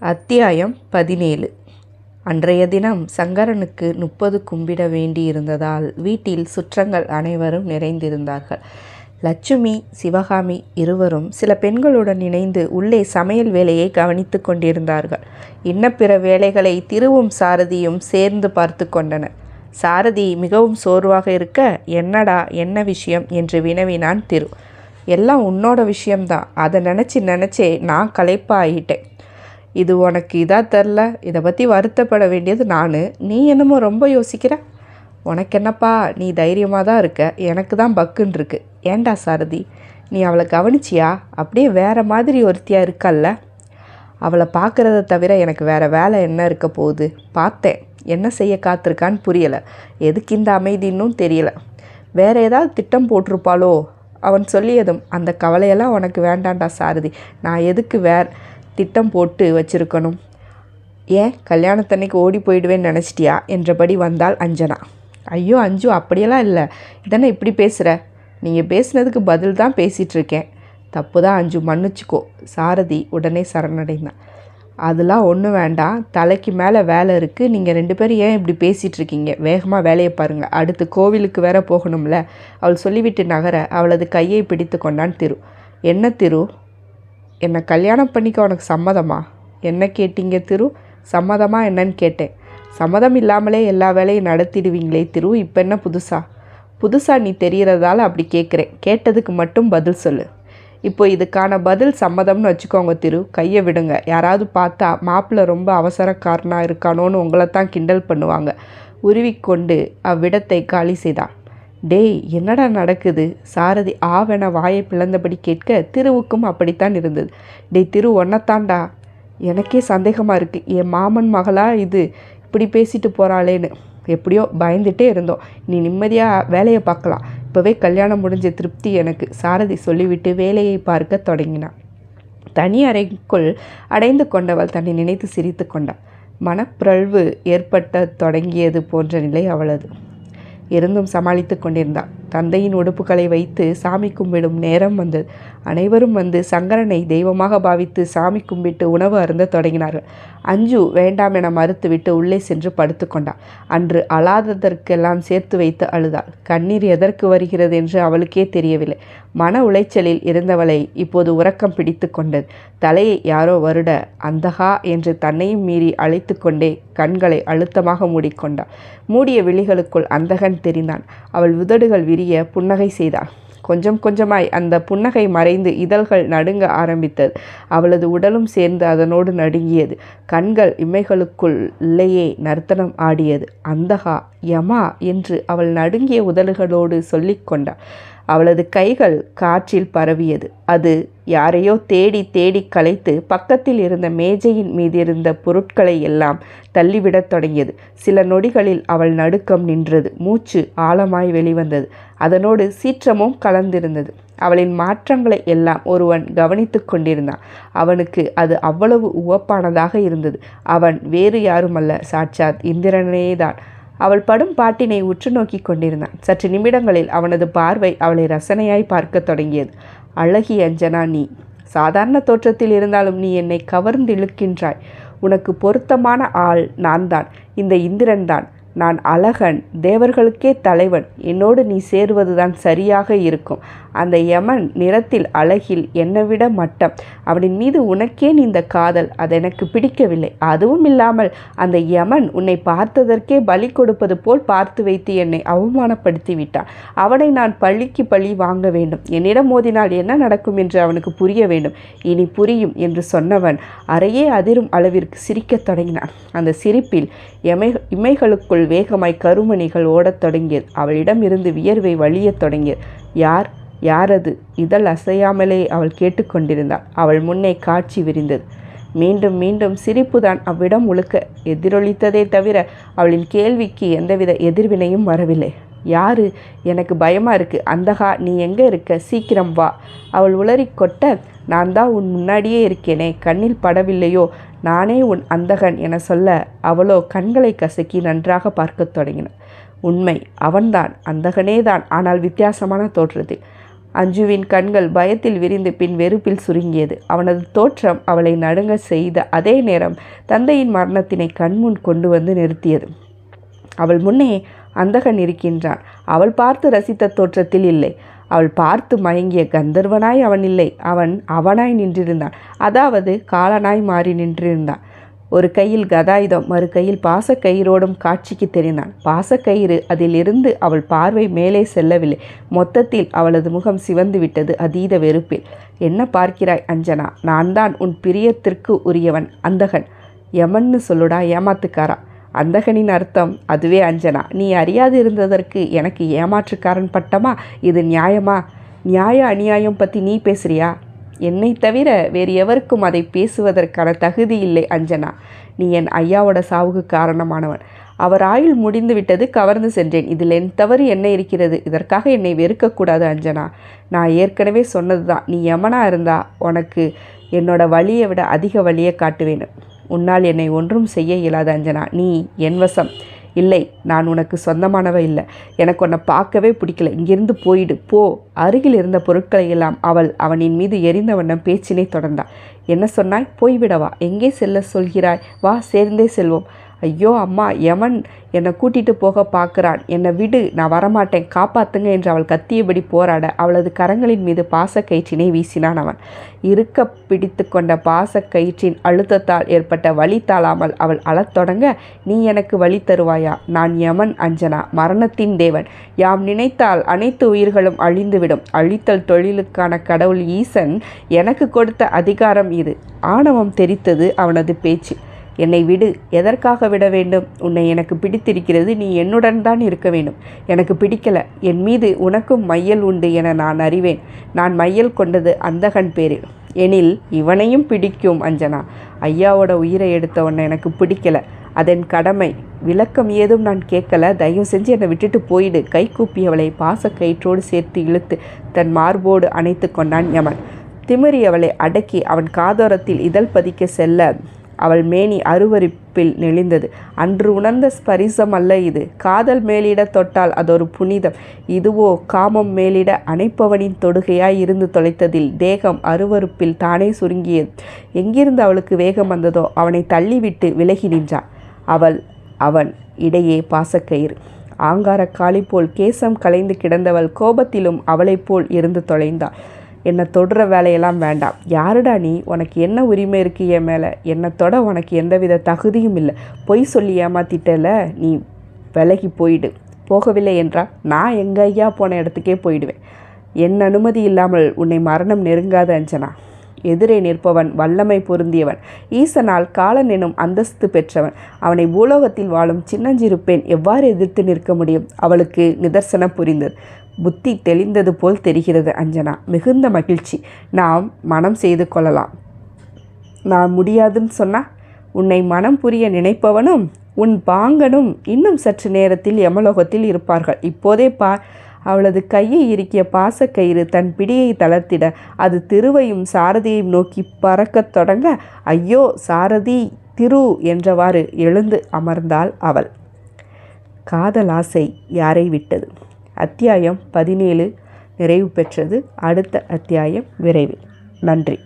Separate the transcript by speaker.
Speaker 1: அத்தியாயம் 17. அன்றைய தினம் சங்கரனுக்கு 30 கும்பிட வேண்டியிருந்ததால் வீட்டில் சுற்றங்கள் அனைவரும் நிறைந்திருந்தார்கள். லட்சுமி, சிவகாமி இருவரும் சில பெண்களுடன் இணைந்து உள்ளே சமையல் வேலையை கவனித்து கொண்டிருந்தார்கள். இன்ன பிற வேலைகளை திருவும் சாரதியும் சேர்ந்து பார்த்து கொண்டனர். சாரதி மிகவும் சோர்வாக இருக்க, என்னடா, என்ன விஷயம் என்று வினவினான் திரு. எல்லாம் உன்னோட விஷயம்தான், அதை நினச்சே நான் களைப்பாயிட்டேன். இது உனக்கு இதாக தெரில, இதை பற்றி வருத்தப்பட வேண்டியது நான். நீ என்னமோ ரொம்ப யோசிக்கிற. உனக்கு என்னப்பா, நீ தைரியமாக தான் இருக்க, எனக்கு தான் பக்குன்னு இருக்கு. ஏண்டா சாரதி, நீ அவளை கவனிச்சியா? அப்படியே வேறு மாதிரி ஒருத்தியாக இருக்கல்ல. அவளை பார்க்குறத தவிர எனக்கு வேறு வேலை என்ன இருக்க போகுது? பார்த்தேன், என்ன செய்ய காத்திருக்கான்னு புரியலை. எதுக்கு இந்த அமைதின்னும் தெரியல. வேறு ஏதாவது திட்டம் போட்டிருப்பாளோ? அவன் சொல்லியதும், அந்த கவலையெல்லாம் உனக்கு வேண்டாண்டா சாரதி. நான் எதுக்கு திட்டம் போட்டு வச்சிருக்கணும்? ஏன் கல்யாணத்தன்னைக்கு ஓடி போயிடுவேன்னு நினச்சிட்டியா என்றபடி வந்தாள் அஞ்சனா. ஐயோ அஞ்சு, அப்படியெல்லாம் இல்லை. இதென்ன இப்படி பேசுகிற? நீங்கள் பேசுனதுக்கு பதில் தான் பேசிகிட்ருக்கேன். தப்பு தான் அஞ்சு, மன்னிச்சிக்கோ. சாரதி உடனே சரணடைந்தான். அதெல்லாம் ஒன்றும் வேண்டாம், தலைக்கு மேலே வேலை இருக்குது. நீங்கள் 2 பேரும் ஏன் இப்படி பேசிகிட்ருக்கீங்க? வேகமாக வேலையை பாருங்கள், அடுத்து கோவிலுக்கு வேற போகணும்ல. அவள் சொல்லிவிட்டு நகர அவளது கையை பிடித்து கொண்டான் திரு. என்ன திரு, என்னை கல்யாணம் பண்ணிக்க உனக்கு சம்மதமா? என்ன கேட்டீங்க திரு? சம்மதமா என்னன்னு கேட்டேன். சம்மதம் இல்லாமலே எல்லா வேலையும் நடத்திடுவீங்களே திரு, இப்போ என்ன புதுசாக நீ தெரிகிறதால அப்படி கேட்குறேன். கேட்டதுக்கு மட்டும் பதில் சொல்லு. இப்போ இதுக்கான பதில் சம்மதம்னு வச்சுக்கோங்க திரு. கையை விடுங்க. யாராவது பார்த்தா மாப்பிள்ளை ரொம்ப அவசரக்காரனாக இருக்கானோன்னு உங்களை தான் கிண்டல் பண்ணுவாங்க. உருவிக்கொண்டு அவ்விடத்தை காலி செய்தான். டேய், என்னடா நடக்குது? சாரதி ஆவென வாயை பிளந்தபடி கேட்க திருவுக்கும் அப்படித்தான் இருந்தது. டேய் திரு, ஒன்னத்தாண்டா. எனக்கே சந்தேகமாக இருக்குது, என் மாமன் மகளா இது இப்படி பேசிட்டு போகிறாளேன்னு. எப்படியோ பயந்துகிட்டே இருந்தோம். நீ நிம்மதியாக வேலையை பார்க்கலாம். இப்போவே கல்யாணம் முடிஞ்ச திருப்தி எனக்கு. சாரதி சொல்லிவிட்டு வேலையை பார்க்க தொடங்கினான். தனி அறைக்குள் அடைந்து கொண்டவள் தன்னை நினைத்து சிரித்து கொண்டாள். மனப்பிரழ்வு ஏற்பட்ட தொடங்கியது போன்ற நிலை அவளது. இருந்தும் சமாளித்து கொண்டிருந்தாள். தந்தையின் உடுப்புகளை வைத்து சாமி கும்பிடும் நேரம் வந்தது. அனைவரும் வந்து சங்கரனை தெய்வமாக பாவித்து சாமி கும்பிட்டு உணவு அருந்த தொடங்கினார்கள். அஞ்சு வேண்டாம் என மறுத்துவிட்டு உள்ளே சென்று படுத்து கொண்டாள். அன்று அழாததற்கெல்லாம் சேர்த்து வைத்து அழுதாள். கண்ணீர் எதற்கு வருகிறது என்று அவளுக்கே தெரியவில்லை. மன உளைச்சலில் இருந்தவளை இப்போது உறக்கம் பிடித்து கொண்டது. தலையை யாரோ வருட அந்தகா என்று தன்னையும் மீறி அழைத்து கொண்டே கண்களை அழுத்தமாக மூடிக்கொண்டாள். மூடிய விழிகளுக்குள் அந்தகன் தெரிந்தான். அவள் உதடுகள் விரிய புன்னகை செய்தாள். கொஞ்சம் கொஞ்சமாய் அந்த புன்னகை மறைந்து இதழ்கள் நடுங்க ஆரம்பித்தது. அவளது உடலும் சேர்ந்து அதனோடு நடுங்கியது. கண்கள் இமைகளுக்குள்ளேயே நர்த்தனம் ஆடியது. அந்தகா, யமா என்று அவள் நடுங்கிய உதடுகளோடு சொல்லி கொண்டாள். அவளது கைகள் காற்றில் பரவியது. அது யாரையோ தேடி தேடி கலைத்து பக்கத்தில் இருந்த மேஜையின் மீதிருந்த பொருட்களை எல்லாம் தள்ளிவிடத் தொடங்கியது. சில நொடிகளில் அவள் நடுக்கம் நின்றது. மூச்சு ஆழமாய் வெளிவந்தது. அதனோடு சீற்றமும் கலந்திருந்தது. அவளின் மாற்றங்களை எல்லாம் ஒருவன் கவனித்து கொண்டிருந்தான். அவனுக்கு அது அவ்வளவு உவப்பானதாக இருந்தது. அவன் வேறு யாருமல்ல, சாட்சாத் இந்திரனேதான். அவள் படும் பாட்டினை உற்று நோக்கி கொண்டிருந்தான். சற்று நிமிடங்களில் அவனது பார்வை அவளை ரசனையாய் பார்க்க தொடங்கியது. அழகி அஞ்சனா, நீ சாதாரண தோற்றத்தில் இருந்தாலும் நீ என்னை கவர்ந்து இழுக்கின்றாய். உனக்கு பொருத்தமான ஆள் நான் தான், இந்த இந்திரன்தான். நான் அழகன், தேவர்களுக்கே தலைவன். என்னோடு நீ சேருவதுதான் சரியாக இருக்கும். அந்த யமன் நிறத்தில் அழகில் என்னை விட மட்டம். அவனின் மீது உனக்கேன் இந்த காதல்? அது எனக்கு பிடிக்கவில்லை. அதுவும் இல்லாமல் அந்த யமன் உன்னை பார்த்ததற்கே பலி கொடுப்பது போல் பார்த்து வைத்து என்னை அவமானப்படுத்தி விட்டான். அவனை நான் பழிக்கு பழி வாங்க வேண்டும். என்னிடம் மோதினால் என்ன நடக்கும் என்று அவனுக்கு புரிய வேண்டும். இனி புரியும் என்று சொன்னவன் அறையே அதிரும் அளவிற்கு சிரிக்கத் தொடங்கினான். அந்த சிரிப்பில் இமைகளுக்குள் வேகமாய் கருமணிகள் ஓடத் தொடங்கியது. அவளிடம் இருந்து வியர்வை வழியத் தொடங்கியது. யார் அது? இதழ் அசையாமலே அவள் கேட்டுக்கொண்டிருந்தாள். அவள் முன்னே காட்சி விரிந்தது. மீண்டும் மீண்டும் சிரிப்புதான் அவ்விடம் முழுக்க எதிரொலித்ததே தவிர அவளின் கேள்விக்கு எந்தவித எதிர்வினையும் வரவில்லை. யாரு? எனக்கு பயமா இருக்கு. அந்தகா, நீ எங்கே இருக்க? சீக்கிரம் வா. அவள் உளறிக்கொட்ட, நான் தான் உன் முன்னாடியே இருக்கேனே, கண்ணில் படவில்லையோ? நானே உன் அந்தகன் என சொல்ல அவளோ கண்களை கசக்கி நன்றாக பார்க்க தொடங்கினாள். உண்மை, அவன்தான், அந்தகனேதான், ஆனால் வித்தியாசமான தோற்றத்தில். அஞ்சுவின் கண்கள் பயத்தில் விரிந்து பின் வெறுப்பில் சுருங்கியது. அவனது தோற்றம் அவளை நடுங்க செய்த அதே நேரம் தந்தையின் மரணத்தினை கண்முன் கொண்டு வந்து நிறுத்தியது. அவள் முன்னே அந்தகன் இருக்கின்றான். அவள் பார்த்து ரசித்த தோற்றத்தில் இல்லை. அவள் பார்த்து மயங்கிய கந்தர்வனாய் அவன் இல்லை. அவன் அவனாய் நின்றிருந்தான். அதாவது காலனாய் மாறி நின்றிருந்தான். ஒரு கையில் கதாயுதம், மறு கையில் பாசக்கயிறோடும் காட்சிக்கு தெரிந்தான். பாசக்கயிறு அதிலிருந்து அவள் பார்வை மேலே செல்லவில்லை. மொத்தத்தில் அவளது முகம் சிவந்து விட்டது அதீத வெறுப்பில். என்ன பார்க்கிறாய் அஞ்சனா? நான் தான் உன் பிரியத்திற்கு உரியவன். அந்தகன். யமன்னு சொல்லுடா, ஏமாத்துக்காரா. அந்தகனின் அர்த்தம் அதுவே அஞ்சனா. நீ அறியாது இருந்ததற்கு எனக்கு ஏமாற்றுக்காரன் பட்டமா? இது நியாயமா? நியாய அநியாயம் பற்றி நீ பேசுறியா? என்னை தவிர வேறு எவருக்கும் அதை பேசுவதற்கான தகுதி இல்லை அஞ்சனா. நீ என் ஐயாவோட சாவுக்கு காரணமானவன். அவர் ஆயுள் முடிந்து விட்டது, கவர்ந்து சென்றேன். இதில் என் தவறு என்ன இருக்கிறது? இதற்காக என்னை வெறுக்கக்கூடாது அஞ்சனா. நான் ஏற்கனவே சொன்னது தான். நீ யமனா இருந்தா உனக்கு என்னோட வழியை விட அதிக வழியை காட்டுவேன். உன்னால் என்னை ஒன்றும் செய்ய இயலாது அஞ்சனா. நீ என் வசம் இல்லை. நான் உனக்கு சொந்தமானவ இல்லை. எனக்கு உன்னை பார்க்கவே பிடிக்கல. இங்கிருந்து போயிடு, போ. அருகில் இருந்த பொருட்களை எல்லாம் அவனின் மீது எரிந்த வண்ணம் பேச்சினை தொடர்ந்தாள். என்ன சொன்னாய்? போய்விடவா? எங்கே செல்ல சொல்கிறாய்? வா, சேர்ந்தே செல்வோம். ஐயோ அம்மா, யமன் என்னை கூட்டிகிட்டு போக பார்க்குறான். என்னை விடு, நான் வரமாட்டேன், காப்பாற்றுங்க என்று அவள் கத்தியபடி போராட அவளது கரங்களின் மீது பாசக்கயிற்றினை வீசினான் அவன். இருக்க பிடித்து கொண்ட பாசக்கயிற்றின் அழுத்தத்தால் ஏற்பட்ட வலி தாளாமல் அவள் அழத் தொடங்க, நீ எனக்கு வழி தருவாயா? நான் யமன் அஞ்சனா, மரணத்தின் தேவன். யாம் நினைத்தால் அனைத்து உயிர்களும் அழிந்துவிடும். அழித்தல் தொழிலுக்கான கடவுள் ஈசன் எனக்கு கொடுத்த அதிகாரம் இது. ஆணவம் தெரித்தது அவனது பேச்சு. என்னை விடு. எதற்காக விட வேண்டும்? உன்னை எனக்கு பிடித்திருக்கிறது. நீ என்னுடன் தான் இருக்க வேண்டும். எனக்கு பிடிக்கல. என் மீது உனக்கும் மையல் உண்டு என நான் அறிவேன். நான் மையல் கொண்டது அந்தகன் பேரில். எனில் இவனையும் பிடிக்கும் அஞ்சனா. ஐயாவோட உயிரை எடுத்த உன்னை எனக்கு பிடிக்கல. அதன் கடமை. விளக்கம் ஏதும் நான் கேட்கல. தயவு செஞ்சு என்னை விட்டுட்டு போயிடு. கை கூப்பியவளை பாசக்கயிற்றோடு சேர்த்து இழுத்து தன் மார்போடு அணைத்து கொண்டான் யமன். திமிரி அவளை அடக்கி அவன் காதோரத்தில் இதழ் பதிக்க செல்ல அவள் மேனி அருவருப்பில் நெளிந்தது. அன்று உணர்ந்த ஸ்பரிசம் அல்ல இது. காதல் மேலிட தொட்டால் அதொரு புனிதம். இதுவோ காமம் மேலிட அணைப்பவனின் தொடுகையாய் இருந்து தொலைத்ததில் தேகம் அருவருப்பில் தானே சுருங்கியது. எங்கிருந்து அவளுக்கு வேகம் வந்ததோ அவனை தள்ளிவிட்டு விலகி நின்றாள். அவன் இடையே பாசக்கயிறு. ஆங்கார காளி போல் கேசம் கலைந்து கிடந்தவள் கோபத்திலும் அவளைப் போல் இருந்து தொலைந்தாள். என்னை தொடுற வேலையெல்லாம் வேண்டாம். யாருடா நீ? உனக்கு என்ன உரிமை இருக்கு என் மேலே? என்னை தொட உனக்கு எந்தவித தகுதியும் இல்லை. பொய் சொல்லி ஏமாத்திட்டல. நீ விலகி போயிடு. போகவில்லை என்றால் நான் எங்கள் ஐயா போன இடத்துக்கே போயிடுவேன். என் அனுமதி இல்லாமல் உன்னை மரணம் நெருங்காத அஞ்சனா. எதிரே நிற்பவன் வல்லமை பொருந்தியவன். ஈசனால் காலன் எனும் அந்தஸ்து பெற்றவன். அவனை பூலோகத்தில் வாழும் சின்னஞ்சிறு பெண் எவ்வாறு எதிர்த்து நிற்க முடியும்? அவளுக்கு நிதர்சனம் புரிந்தது. புத்தி தெளிந்தது போல் தெரிகிறது அஞ்சனா. மிகுந்த மகிழ்ச்சி. நாம் மனம் செய்து கொள்ளலாம். நான் முடியாதுன்னு சொன்னா? உன்னை மனம் புரிய நினைப்பவனும் உன் பாங்கனும் இன்னும் சற்று நேரத்தில் யமலோகத்தில் இருப்பார்கள். இப்போதே பார். அவளது கையை இறுக்கிய பாசக்கயிறு தன் பிடியை தளர்த்திட அது திருவையும் சாரதியையும் நோக்கி பறக்கத் தொடங்க, ஐயோ சாரதி, திரு என்றவாறு எழுந்து அமர்ந்தாள் அவள். காதல் ஆசை யாரை விட்டது? அத்தியாயம் 17 நிறைவு பெற்றது. அடுத்த அத்தியாயம் விரைவில். நன்றி.